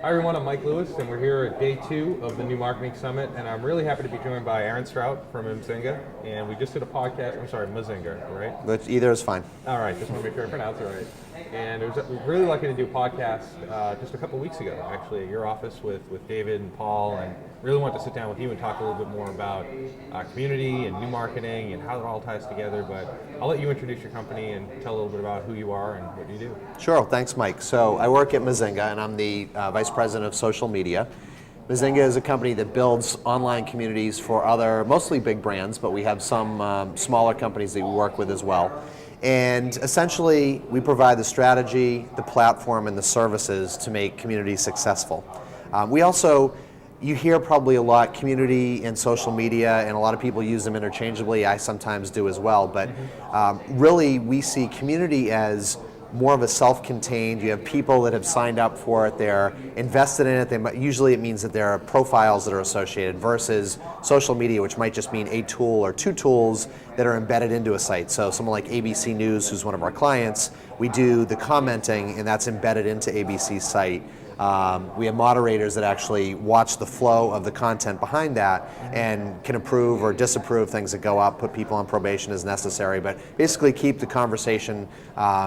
Hi everyone, I'm Mike Lewis, and we're here at day 2 of the New Marketing Summit, and I'm really happy to be joined by Aaron Strout from Mzinga, and we just did a podcast, I'm sorry, Mzinga, right? Which either is fine. All right, just want to make sure I pronounce it right. And we were really lucky to do a podcast just a couple weeks ago, actually, at your office with David and Paul, and really wanted to sit down with you and talk a little bit more about community and new marketing and how it all ties together. But I'll let you introduce your company and tell a little bit about who you are and what you do. Sure, thanks Mike. So I work at Mzinga and I'm the Vice President of Social Media. Mzinga is a company that builds online communities for other, mostly big brands, but we have some smaller companies that we work with as well. And essentially, we provide the strategy, the platform, and the services to make communities successful. We also, you hear probably a lot community and social media, and a lot of people use them interchangeably. I sometimes do as well, but really we see community as more of a self-contained. You have people that have signed up for it, they're invested in it. Usually it means that there are profiles that are associated versus social media, which might just mean a tool or two tools that are embedded into a site. So someone like ABC News, who's one of our clients, we do the commenting and that's embedded into ABC's site. We have moderators that actually watch the flow of the content behind that and can approve or disapprove things that go up, put people on probation as necessary, but basically keep the conversation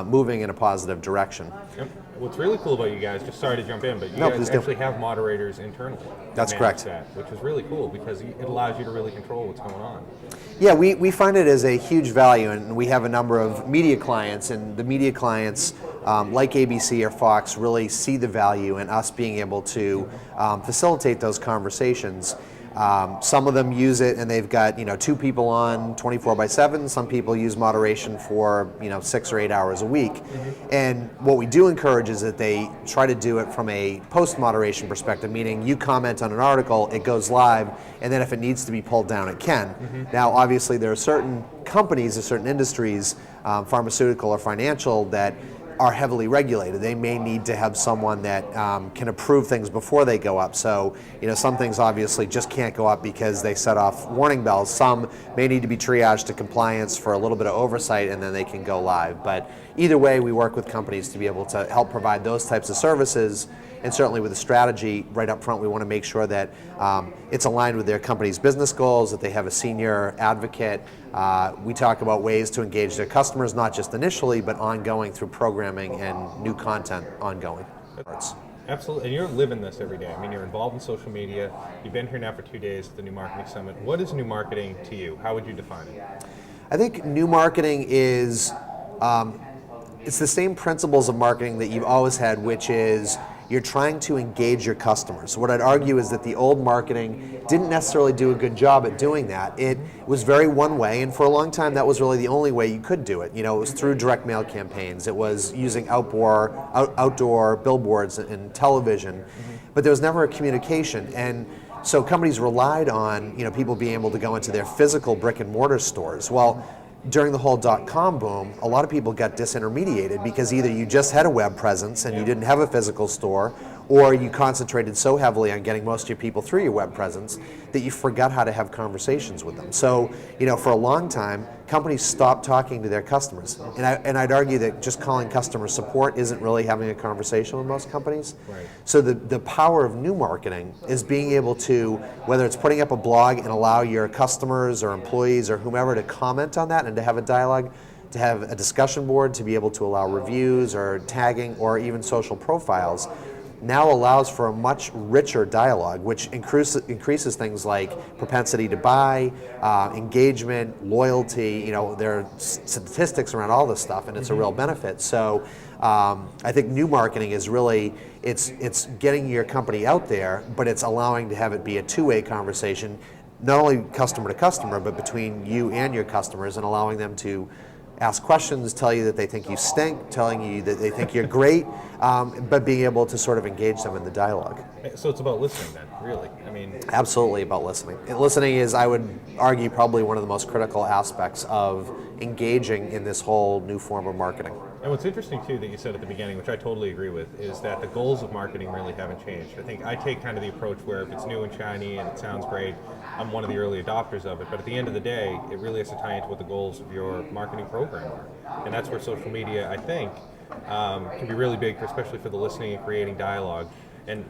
moving in a positive direction. Yep. What's really cool about you guys, just sorry to jump in, but you guys actually have moderators internally. That's correct. Which is really cool because it allows you to really control what's going on. Yeah, we find it as a huge value, and we have a number of media clients, and the media clients like ABC or Fox really see the value in us being able to facilitate those conversations. Some of them use it and they've got 2 people on 24/7. Some people use moderation for 6 or 8 hours a week. And what we do encourage is that they try to do it from a post-moderation perspective, meaning you comment on an article, it goes live, and then if it needs to be pulled down, it can. Now, obviously, there are certain companies or certain industries, pharmaceutical or financial, that are heavily regulated. They may need to have someone that can approve things before they go up. So, some things obviously just can't go up because they set off warning bells. Some may need to be triaged to compliance for a little bit of oversight and then they can go live. But either way, we work with companies to be able to help provide those types of services. And certainly with the strategy right up front, we want to make sure that it's aligned with their company's business goals, that they have a senior advocate. We talk about ways to engage their customers, not just initially, but ongoing through programming and new content ongoing. Absolutely, and you're living this every day. I mean, you're involved in social media. You've been here now for 2 days at the New Marketing Summit. What is new marketing to you? How would you define it? I think new marketing is, it's the same principles of marketing that you've always had, which is you're trying to engage your customers. What I'd argue is that the old marketing didn't necessarily do a good job at doing that. It was very one way, and for a long time that was really the only way you could do it. It was through direct mail campaigns, it was using outdoor billboards and television, but there was never a communication. And so companies relied on people being able to go into their physical brick and mortar stores. Well, during the whole .com boom, a lot of people got disintermediated because either you just had a web presence and you didn't have a physical store, or you concentrated so heavily on getting most of your people through your web presence that you forgot how to have conversations with them. So, for a long time, companies stopped talking to their customers. And I'd argue that just calling customer support isn't really having a conversation with most companies. Right. So the power of new marketing is being able to, whether it's putting up a blog and allow your customers or employees or whomever to comment on that and to have a dialogue, to have a discussion board, to be able to allow reviews or tagging or even social profiles, now allows for a much richer dialogue, which increases things like propensity to buy, engagement, loyalty. There are statistics around all this stuff, and it's a real benefit. So I think new marketing is really, it's getting your company out there, but it's allowing to have it be a two-way conversation, not only customer to customer, but between you and your customers, and allowing them to ask questions, tell you that they think you stink, telling you that they think you're great, but being able to sort of engage them in the dialogue. So it's about listening then, really. Absolutely about listening. And listening is, I would argue, probably one of the most critical aspects of engaging in this whole new form of marketing. And what's interesting too that you said at the beginning, which I totally agree with, is that the goals of marketing really haven't changed. I think I take kind of the approach where if it's new and shiny and it sounds great, I'm one of the early adopters of it, but at the end of the day, it really has to tie into what the goals of your marketing program are. And that's where social media, I think, can be really big, especially for the listening and creating dialogue. and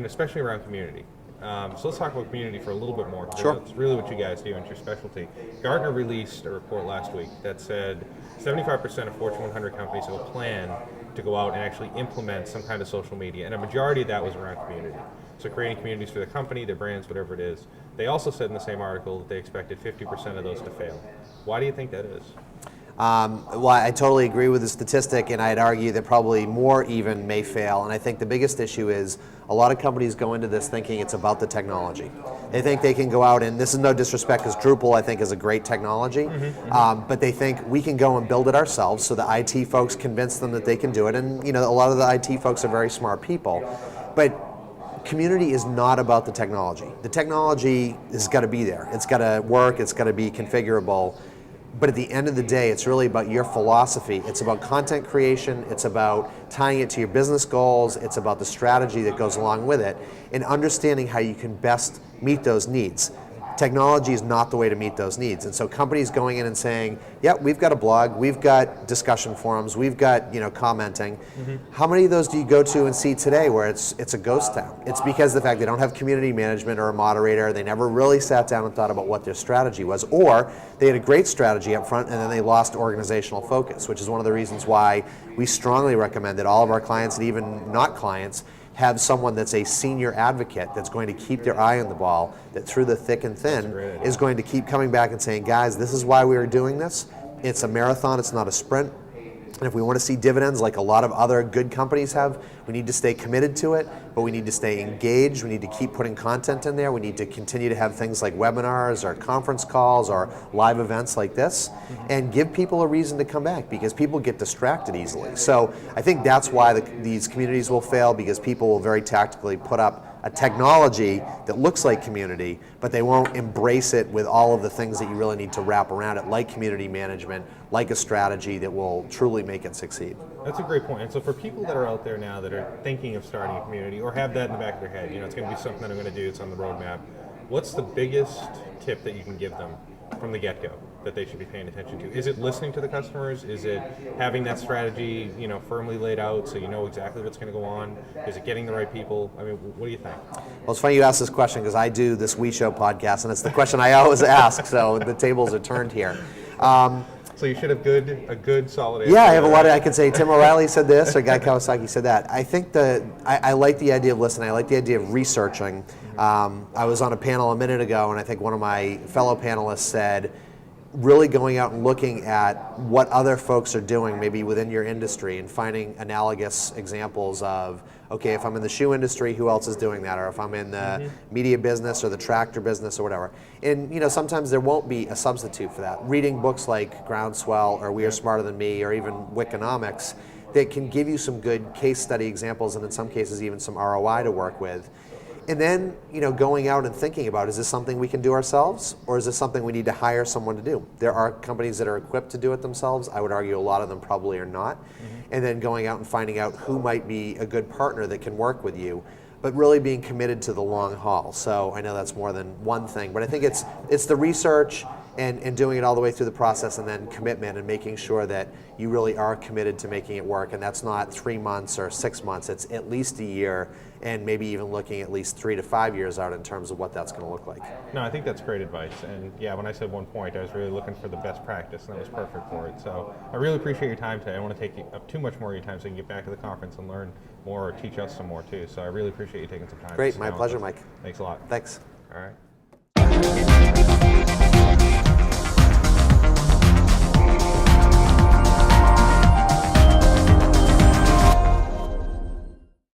especially around community. So let's talk about community for a little bit more. Sure. That's really what you guys do, and it's your specialty. Gartner released a report last week that said 75% of Fortune 100 companies have a plan to go out and actually implement some kind of social media, and a majority of that was around community. So creating communities for the company, their brands, whatever it is. They also said in the same article that they expected 50% of those to fail. Why do you think that is? Well, I totally agree with the statistic, and I'd argue that probably more even may fail. And I think the biggest issue is a lot of companies go into this thinking it's about the technology. They think they can go out, and this is no disrespect, because Drupal I think is a great technology, but they think we can go and build it ourselves. So the IT folks convince them that they can do it, and a lot of the IT folks are very smart people, but community is not about the technology. The technology has got to be there. It's got to work. It's got to be configurable. But at the end of the day, it's really about your philosophy. It's about content creation. It's about tying it to your business goals. It's about the strategy that goes along with it and understanding how you can best meet those needs. Technology is not the way to meet those needs. And so companies going in and saying, yeah, we've got a blog, we've got discussion forums, we've got commenting. How many of those do you go to and see today where it's a ghost town? It's because of the fact they don't have community management or a moderator. They never really sat down and thought about what their strategy was, or they had a great strategy up front and then they lost organizational focus, which is one of the reasons why we strongly recommend that all of our clients, and even not clients, have someone that's a senior advocate that's going to keep their eye on the ball, that through the thick and thin is going to keep coming back and saying, guys, this is why we are doing this. It's a marathon, it's not a sprint. And if we want to see dividends like a lot of other good companies have, we need to stay committed to it, but we need to stay engaged. We need to keep putting content in there. We need to continue to have things like webinars or conference calls or live events like this and give people a reason to come back, because people get distracted easily. So I think that's why these communities will fail, because people will very tactically put up a technology that looks like community, but they won't embrace it with all of the things that you really need to wrap around it, like community management, like a strategy that will truly make it succeed. That's a great point. And so for people that are out there now that are thinking of starting a community or have that in the back of their head, it's going to be something that I'm going to do, it's on the roadmap, what's the biggest tip that you can give them from the get-go that they should be paying attention to? Is it listening to the customers? Is it having that strategy, firmly laid out so you know exactly what's going to go on? Is it getting the right people? I mean, what do you think? Well, it's funny you ask this question, because I do this We Show podcast, and it's the question I always ask, so the tables are turned here. So you should have a good solid answer. Yeah, I have a lot of, I could say Tim O'Reilly said this, or Guy Kawasaki said that. I think I like the idea of listening. I like the idea of researching. I was on a panel a minute ago, and I think one of my fellow panelists said, really going out and looking at what other folks are doing maybe within your industry and finding analogous examples of, okay, if I'm in the shoe industry, who else is doing that? Or if I'm in the media business or the tractor business or whatever. And sometimes there won't be a substitute for that. Reading books like Groundswell or We Are Smarter Than Me or even Wikonomics that can give you some good case study examples, and in some cases even some ROI to work with. And then, going out and thinking about, is this something we can do ourselves, or is this something we need to hire someone to do? There are companies that are equipped to do it themselves. I would argue a lot of them probably are not. And then going out and finding out who might be a good partner that can work with you, but really being committed to the long haul. So I know that's more than one thing, but I think it's the research and doing it all the way through the process, and then commitment and making sure that you really are committed to making it work. And that's not 3 months or 6 months, it's at least a year, and maybe even looking at least 3 to 5 years out in terms of what that's going to look like. No, I think that's great advice. And yeah, when I said 1 point, I was really looking for the best practice, and that was perfect for it. So I really appreciate your time today. I don't want to take up too much more of your time so you can get back to the conference and learn more or teach us some more too. So I really appreciate you taking some time. Great, my pleasure, Mike. Thanks a lot. Thanks. All right.